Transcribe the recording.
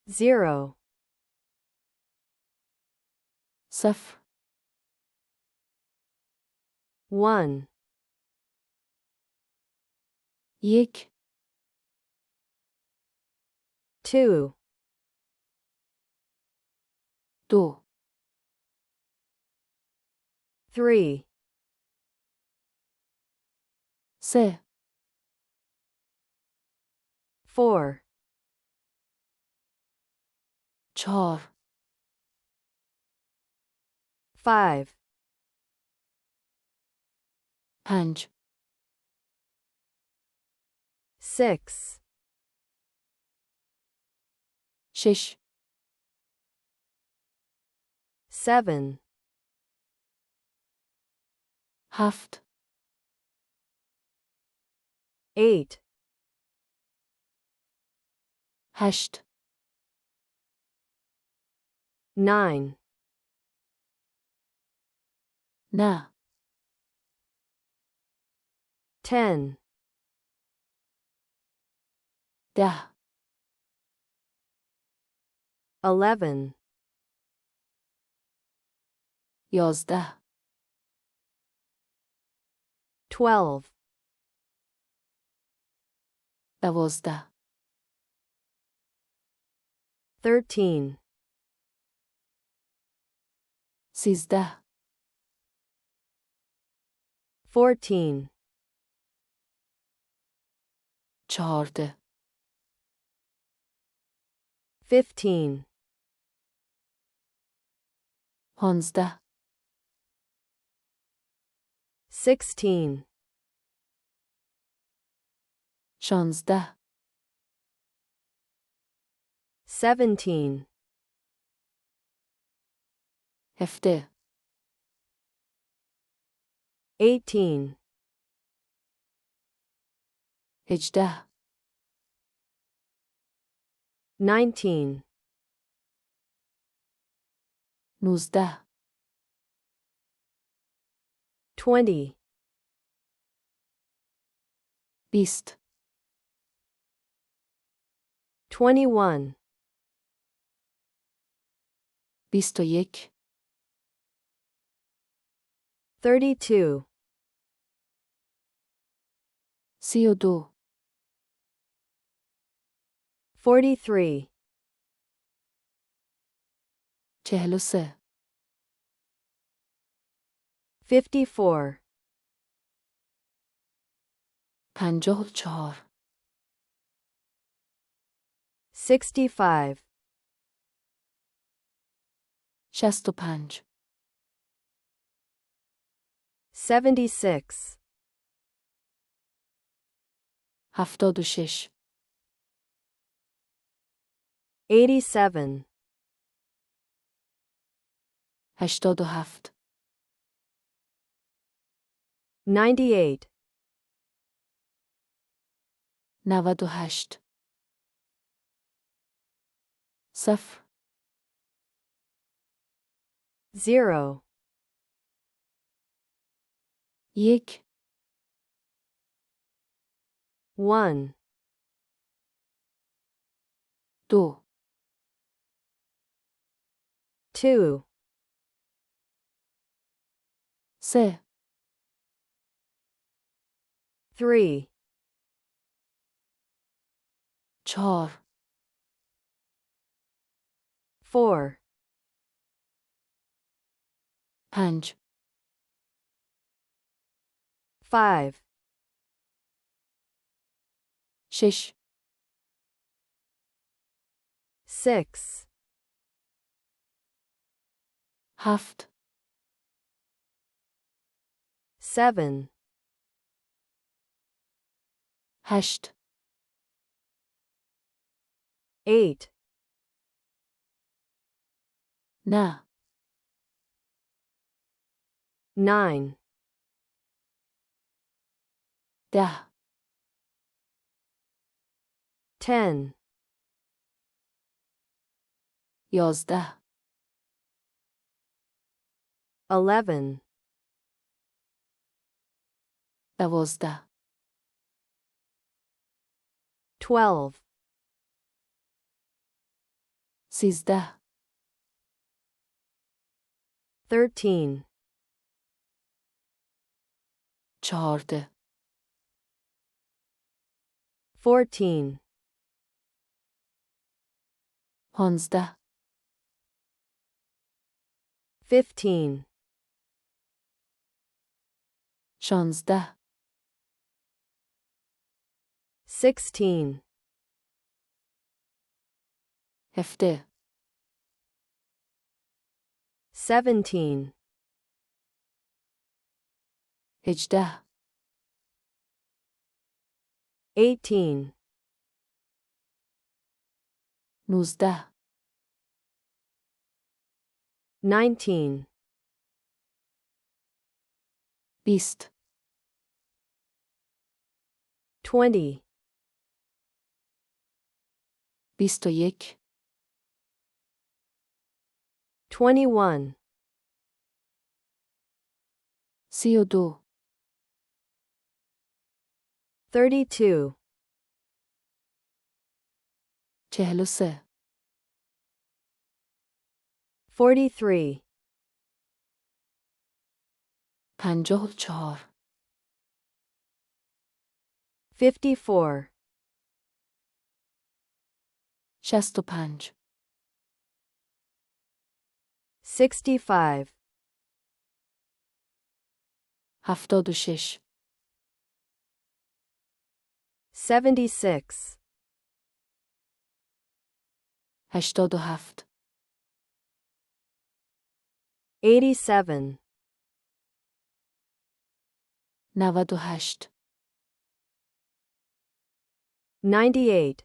0 صفر 1 یک 2 دو 3 سه 4 چهار 5 پنج 6 شش 7 هفت 8 هشت 9 نه 10 ده 11 یازده 12 دوازده 13 سیزده 14 چهارده 15 پانزده 16 شانزده 17 هفده 18 هجده 19 نوزده 20 بیست 21 بیست و یک 32 سی و دو 43 چهل و سه 54 پنجاه و چهار 65 شست و پنج 76 هفتاد و شش 87 هشتاد و هفت 98 نود و هشت صفر 0 یک 1 دو 2 سه 3 چهار 4 پنج 5 شش 6 هفت 7 هشت 8 نه 9 ده 10 یازده 11 دوازده 12 13 13 14 14 15 15 16 16 17 17 18 18 19 19 20 20 21 21 32 32 43 43 54 54 65 65 76 76 87 87 98 98